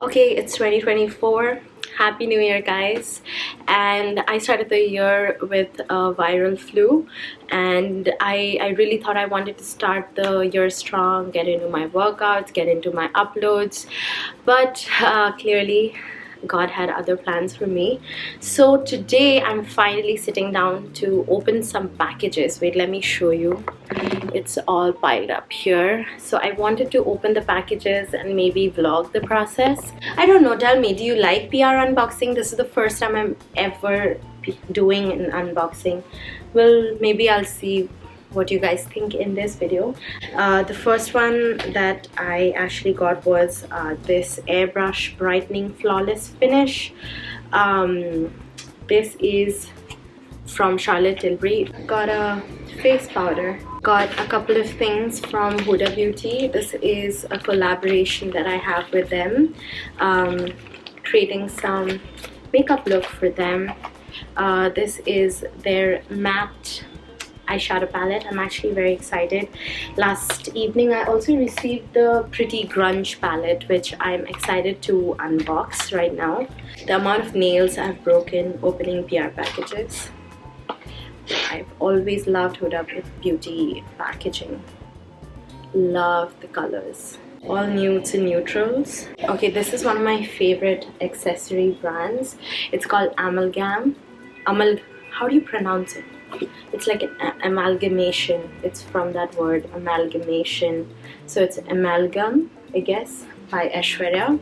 Okay, it's 2024. Happy New Year, guys. And I started the year with a viral flu, and I really thought I wanted to start the year strong, get into my workouts, get into my uploads, but clearly God had other plans for me. So today I'm finally sitting down to open some packages. Wait, let me show you. It's all piled up here. So I wanted to open the packages and maybe vlog the process. I don't know, tell me, do you like PR unboxing? This is the first time I'm ever doing an unboxing. Well, maybe I'll see what you guys think in this video. The first one that I actually got was this airbrush brightening flawless finish. This is from Charlotte Tilbury. Got a face powder. Got a couple of things from Huda Beauty. This is a collaboration that I have with them, creating some makeup look for them. This is their matte eyeshadow palette. I'm actually very excited. Last evening I also received the Pretty Grunge palette, which I'm excited to unbox right now. The amount of nails I've broken opening PR packages. I've always loved Huda Beauty packaging. Love the colors. All nudes and neutrals. Okay, this is one of my favorite accessory brands. It's called Amalgam. How do you pronounce it? It's like an amalgamation. It's from that word, amalgamation. So it's Amalgam, I guess, by Aishwarya.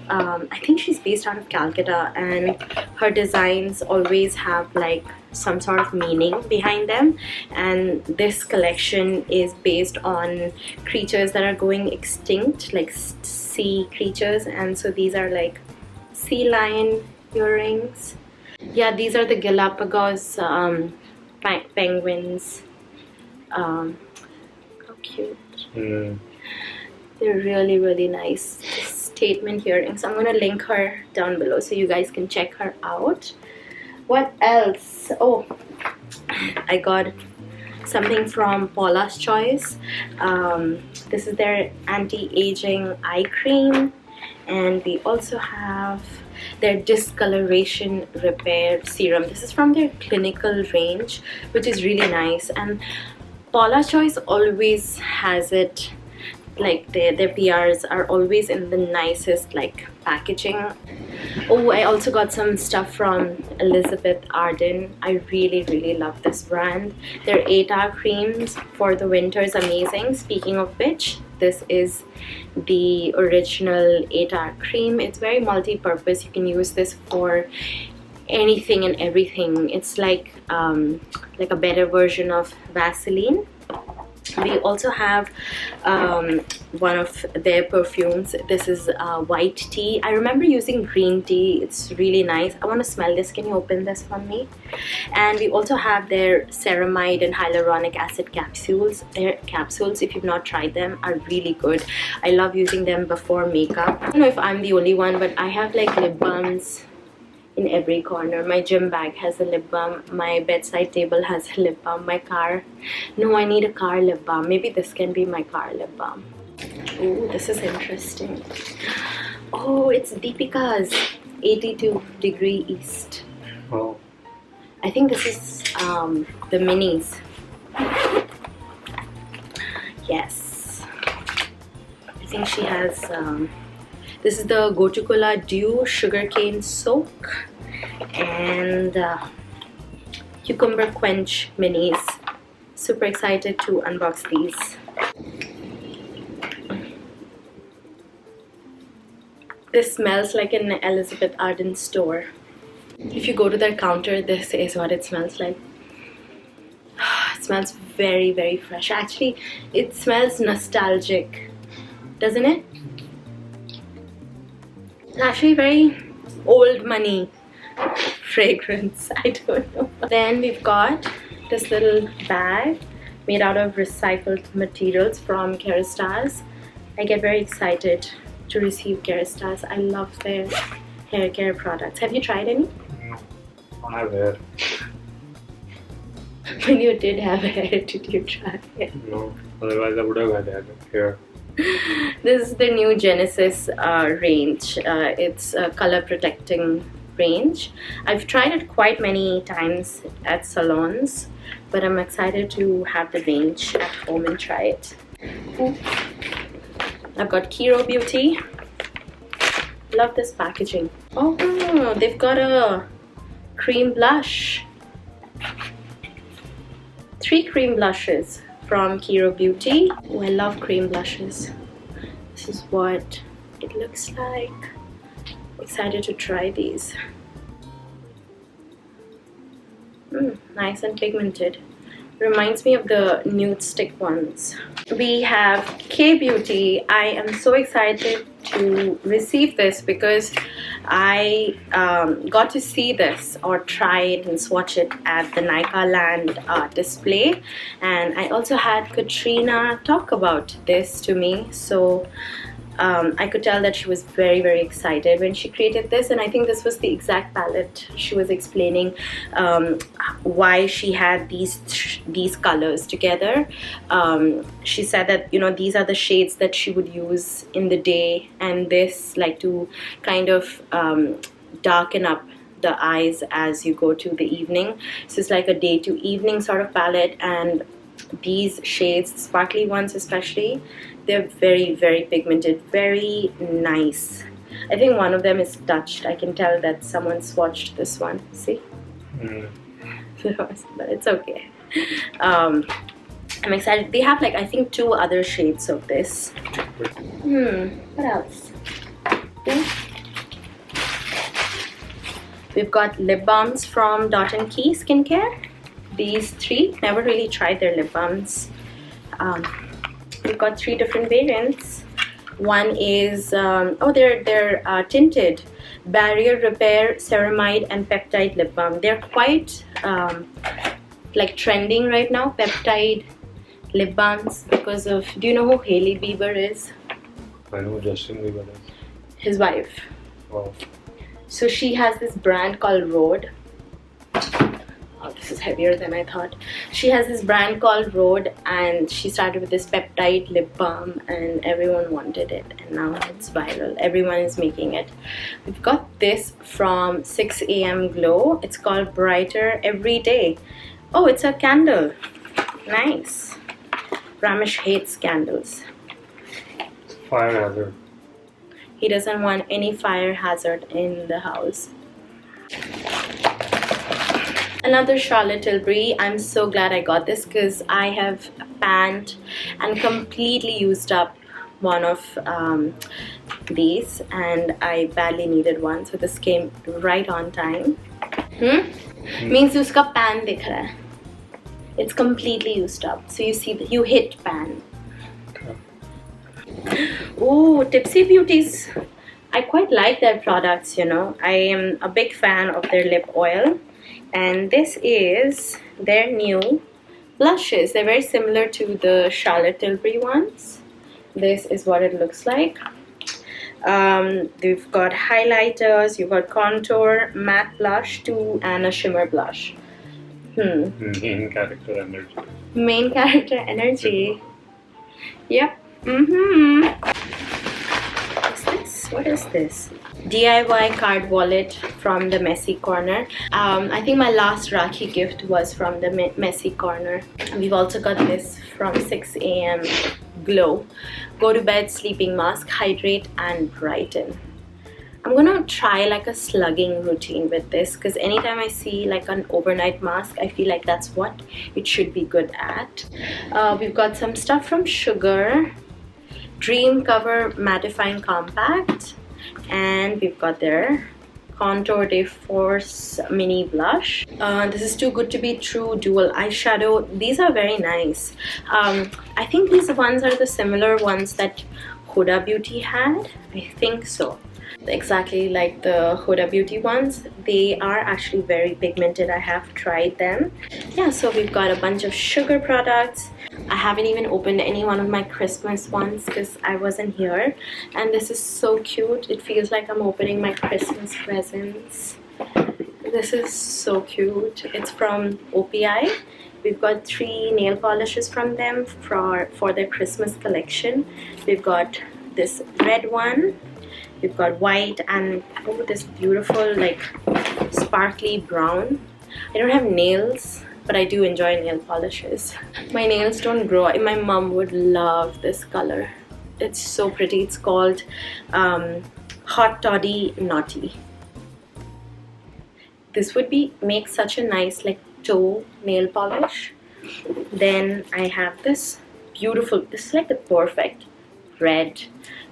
I think she's based out of Calcutta, and her designs always have like some sort of meaning behind them, and this collection is based on creatures that are going extinct, like sea creatures, and so these are like sea lion earrings. Yeah, these are the Galapagos penguins. How cute. They're really nice statement earrings. I'm gonna link her down below so you guys can check her out. What else? Oh, I got something from Paula's Choice. This is their anti-aging eye cream, and we also have their discoloration repair serum. This is from their clinical range, which is really nice, and Paula's Choice always has it, like their PRs are always in the nicest like packaging. Oh, I also got some stuff from Elizabeth Arden. I really love this brand. Their 8-hour creams for the winter is amazing. Speaking of which, this is the original 8-hour cream. It's very multi-purpose. You can use this for anything and everything. It's like a better version of Vaseline. We also have one of their perfumes. This is white tea. I remember using green tea. It's really nice. I want to smell this. Can you open this for me? And we also have their ceramide and hyaluronic acid capsules. Their capsules, if you've not tried them, are really good. I love using them before makeup. I don't know if I'm the only one, but I have like lip balms in every corner. My gym bag has a lip balm. My bedside table has a lip balm. My car. No, I need a car lip balm. Maybe this can be my car lip balm. Oh, this is interesting. Oh, it's Deepika's 82 Degree East. Oh. I think this is the minis. Yes. I think she has this is the Gotukola Dew Sugarcane Soak and Cucumber Quench Minis. Super excited to unbox these. This smells like an Elizabeth Arden store. If you go to their counter, this is what it smells like. It smells very fresh. Actually, it smells nostalgic, doesn't it? It's actually very old money fragrance. I don't know. Then we've got this little bag made out of recycled materials from Kerastase. I get very excited to receive Kerastase. I love their hair care products. Have you tried any? No, I have hair. When you did have hair, did you try it? No, otherwise I would have had hair. This is the new Genesis range. It's a color protecting range. I've tried it quite many times at salons, but I'm excited to have the range at home and try it. I've got Kiro Beauty. Love this packaging. Oh, they've got a cream blush. 3 cream blushes from Kiro Beauty. Oh, I love cream blushes. This is what it looks like. Excited to try these. Nice and pigmented. Reminds me of the nude stick ones. We have K Beauty. I am so excited to receive this because I got to see this or try it and swatch it at the Nika Land display, and I also had Katrina talk about this to me, so I could tell that she was very, very excited when she created this, and I think this was the exact palette she was explaining why she had these colors together. She said that, you know, these are the shades that she would use in the day, and this like to kind of darken up the eyes as you go to the evening. So it's like a day to evening sort of palette, and these shades, sparkly ones especially, they're very, very pigmented, very nice. I think one of them is touched. I can tell that someone swatched this one. See? But it's okay. I'm excited. They have like, I think 2 other shades of this. What else? We've got lip balms from Dot & Key Skincare. These 3, never really tried their lip balms. We've got 3 different variants. One is they're tinted barrier repair ceramide and peptide lip balm. They're quite like trending right now, peptide lip balms, because of, do you know who Hailey Bieber is? I know Justin Bieber is. His wife. Wow. So she has this brand called Rhode. Oh, this is heavier than I thought. She has this brand called Rhode, and she started with this peptide lip balm, and everyone wanted it, and now it's viral. Everyone is making it. We've got this from 6 AM Glow. It's called Brighter Every Day. Oh, it's a candle. Nice. Ramesh hates candles. Fire hazard. He doesn't want any fire hazard in the house. Another Charlotte Tilbury. I'm so glad I got this because I have panned and completely used up one of these, and I badly needed one, so this came right on time. Means uska pan dikh raha hai. It's completely used up, so you see that you hit pan. Oh, Tipsy Beauties. I quite like their products, you know. I am a big fan of their lip oil. And this is their new blushes. They're very similar to the Charlotte Tilbury ones. This is what it looks like. They've got highlighters, you've got contour, matte blush too, and a shimmer blush. Main character energy. Main character energy. Yep. What's this? What is this? DIY card wallet from the Messy Corner. I think my last Rakhi gift was from the Messy Corner. We've also got this from 6 AM Glow. Go to bed sleeping mask, hydrate and brighten. I'm gonna try like a slugging routine with this because anytime I see like an overnight mask, I feel like that's what it should be good at. We've got some stuff from Sugar. Dream Cover Mattifying Compact. And we've got their Contour de Force Mini Blush. This is Too Good to Be True Dual Eyeshadow. These are very nice. I think these ones are the similar ones that Huda Beauty had. I think so. Exactly like the Huda Beauty ones. They are actually very pigmented. I have tried them. Yeah, so we've got a bunch of Sugar products. I haven't even opened any one of my Christmas ones because I wasn't here. And this is so cute. It feels like I'm opening my Christmas presents. This is so cute. It's from OPI. We've got 3 nail polishes from them for their Christmas collection. We've got this red one, we've got white, and oh, this beautiful like sparkly brown. I don't have nails, but I do enjoy nail polishes. My nails don't grow. My mom would love this color. It's so pretty. It's called Hot Toddy Naughty. This would make such a nice like toe nail polish. Then I have this beautiful, this is like the perfect red.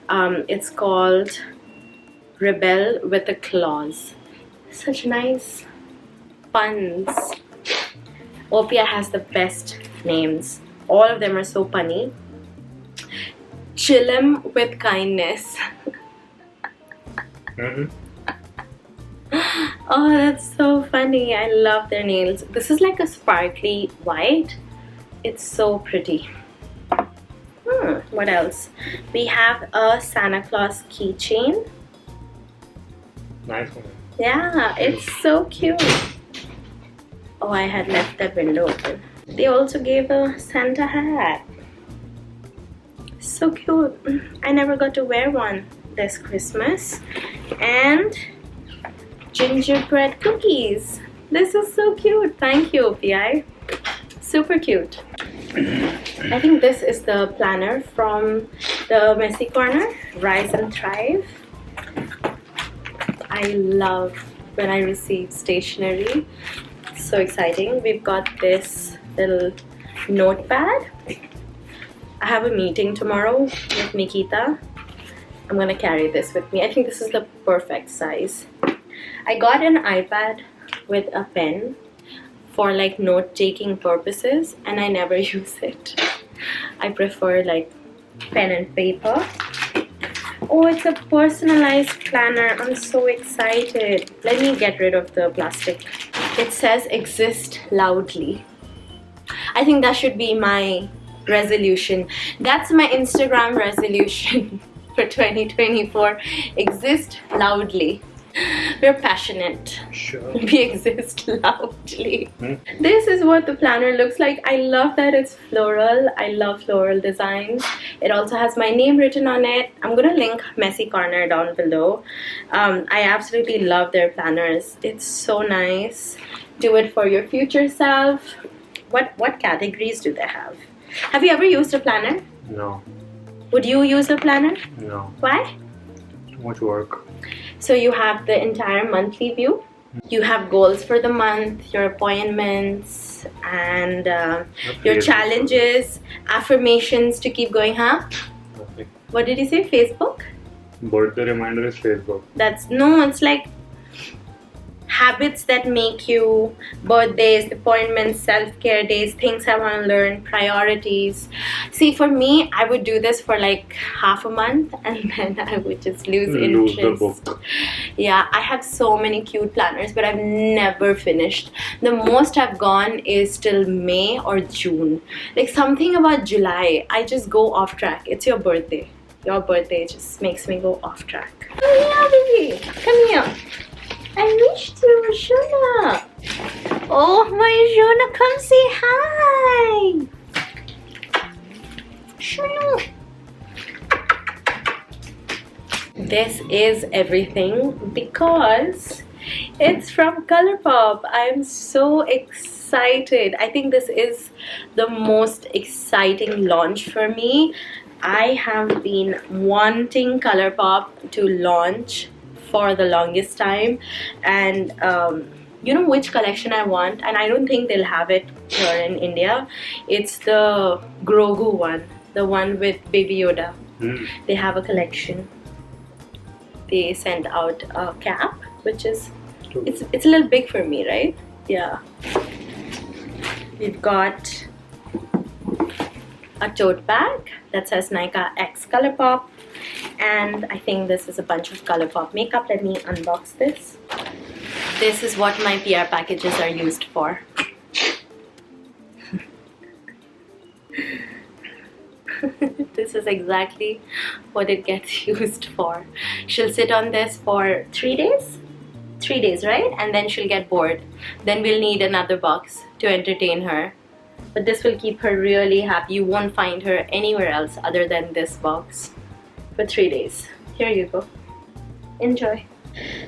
It's called Rebel with the Claws. Such nice puns. OPR has the best names. All of them are so punny. Chillem with Kindness. Oh, that's so funny. I love their nails. This is like a sparkly white. It's so pretty. What else? We have a Santa Claus keychain. Nice one. Yeah, it's so cute. Oh, I had left that window open. They also gave a Santa hat. So cute. I never got to wear one this Christmas. And gingerbread cookies. This is so cute. Thank you, OPI. Super cute. I think this is the planner from the Messy Corner, Rise and Thrive. I love when I receive stationery. So exciting. We've got this little notepad. I have a meeting tomorrow with Mikita. I'm gonna carry this with me. I think this is the perfect size. I got an iPad with a pen for like note-taking purposes, and I never use it. I prefer like pen and paper. Oh, it's a personalized planner. I'm so excited. Let me get rid of the plastic. It says exist loudly. I think that should be my resolution. That's my Instagram resolution for 2024. Exist loudly. We're passionate. Sure. We exist loudly. This is what the planner looks like. I love that it's floral. I love floral designs. It also has my name written on it. I'm gonna link Messy Corner down below. I absolutely love their planners. It's so nice. Do it for your future self. What categories do they have? Have you ever used a planner? No. Would you use a planner? No. Why? Too much work. So you have the entire monthly view. You have goals for the month, your appointments, and your challenges, affirmations to keep going, huh? Nothing. What did you say? Facebook? Birthday reminder is Facebook. It's like habits that make you, birthdays, appointments, self-care days, things I want to learn, priorities. See, for me, I would do this for like half a month and then I would just lose interest. Lose the book. Yeah, I have so many cute planners, but I've never finished. The most I've gone is till May or June. Like something about July, I just go off track. It's your birthday. Your birthday just makes me go off track. Come here, baby. Come here. I missed you, Shona. Oh, my Shona, come say hi. Shona. This is everything because it's from ColourPop. I'm so excited. I think this is the most exciting launch for me. I have been wanting ColourPop to launch for the longest time, and you know which collection I want, and I don't think they'll have it here in India. It's the Grogu one, the one with Baby Yoda. They have a collection. They sent out a cap, which is it's a little big for me, right? Yeah. We've got a tote bag that says Nika X ColourPop. And I think this is a bunch of ColourPop makeup. Let me unbox this. This is what my PR packages are used for. This is exactly what it gets used for. She'll sit on this for 3 days. 3 days, right? And then she'll get bored. Then we'll need another box to entertain her. but this will keep her really happy. You won't find her anywhere else other than this box for 3 days. Here you go. Enjoy.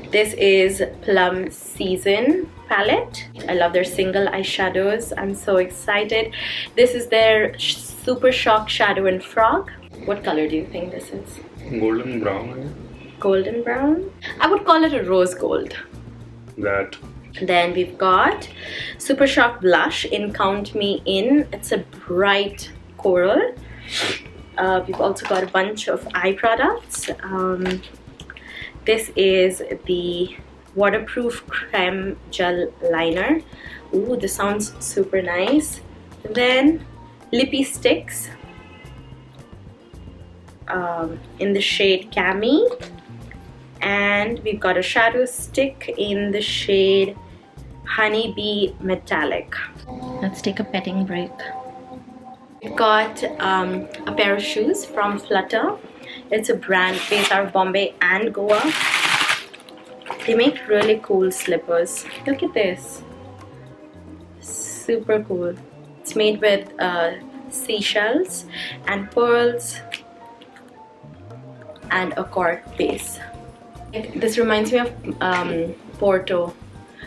This is Plum Season palette. I love their single eyeshadows. I'm so excited. This is their Super Shock Shadow and Frog. What color do you think this is? Golden brown. Golden brown? I would call it a rose gold. That. Then we've got Super Shock Blush in Count Me In. It's a bright coral. We've also got a bunch of eye products. This is the Waterproof Creme Gel Liner. Ooh, this sounds super nice. And then Lippy Sticks in the shade Cami. And we've got a shadow stick in the shade Honeybee Metallic. Let's take a petting break. We've got a pair of shoes from Flutter. It's a brand based out of Bombay and Goa. They make really cool slippers. Look at this. Super cool. It's made with seashells and pearls and a cork base. This reminds me of Porto,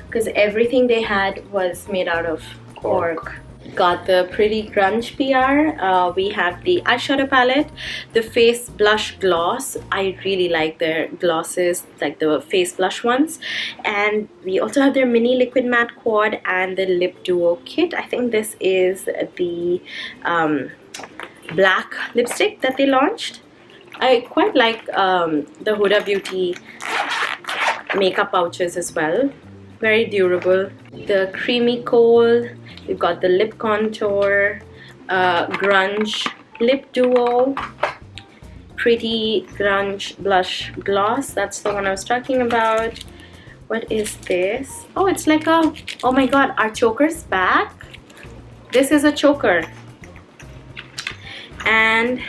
because everything they had was made out of cork. Got the Pretty Grunge PR. We have the eyeshadow palette, the face blush gloss. I really like their glosses, like the face blush ones. And we also have their mini liquid matte quad and the lip duo kit. I think this is the black lipstick that they launched. I quite like the Huda Beauty makeup pouches as well. Very durable. The creamy coal. We've got the lip contour, grunge lip duo, Pretty Grunge blush gloss. That's the one I was talking about. What is this? Oh, it's like a, oh my god, our choker's back. This is a choker. And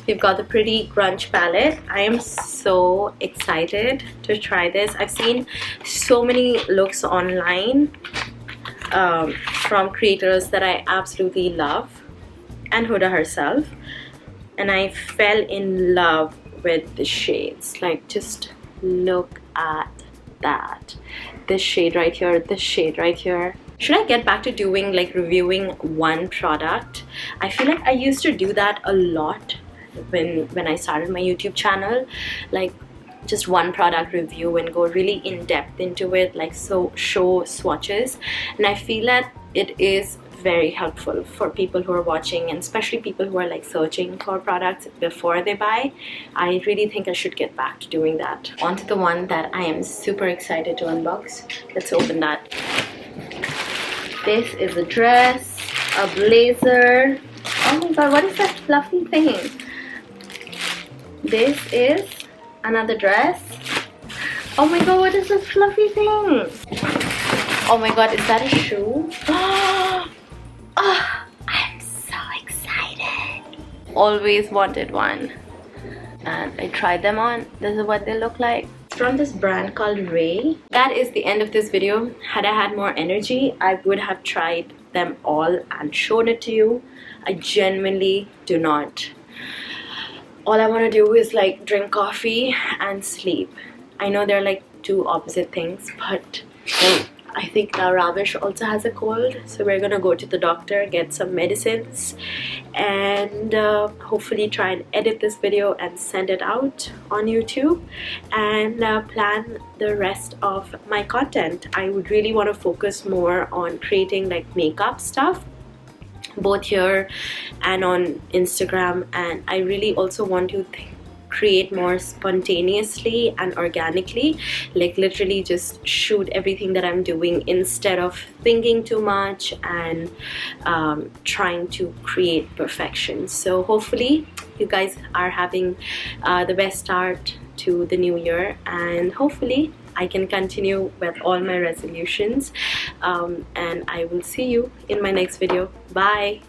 we've got the Pretty Grunge palette. I am so excited to try this. I've seen so many looks online from creators that I absolutely love, and Huda herself, and I fell in love with the shades. Like, just look at that. This shade right here, this shade right here. Should I get back to doing like reviewing one product? I feel like I used to do that a lot when I started my YouTube channel, like just one product review and go really in depth into it, like so show swatches. And I feel that it is very helpful for people who are watching, and especially people who are like searching for products before they buy. I really think I should get back to doing that. On to the one that I am super excited to unbox. Let's open that. This is a dress, a blazer. Oh my god, what is that fluffy thing? This is another dress. Oh my god, what is this fluffy thing? Oh my god, is that a shoe? Oh, I'm so excited. Always wanted one. And I tried them on. This is what they look like. It's from this brand called Ray. That is the end of this video. Had I had more energy, I would have tried them all and shown it to you. I genuinely do not. All I want to do is like drink coffee and sleep. I know they're like two opposite things, but I think now Ravish also has a cold, so we're gonna go to the doctor, get some medicines, and hopefully try and edit this video and send it out on YouTube, and plan the rest of my content. I would really want to focus more on creating like makeup stuff, both here and on Instagram, and I really also want to create more spontaneously and organically, like literally just shoot everything that I'm doing instead of thinking too much and trying to create perfection. So hopefully you guys are having the best start to the new year, and hopefully I can continue with all my resolutions, and I will see you in my next video. Bye.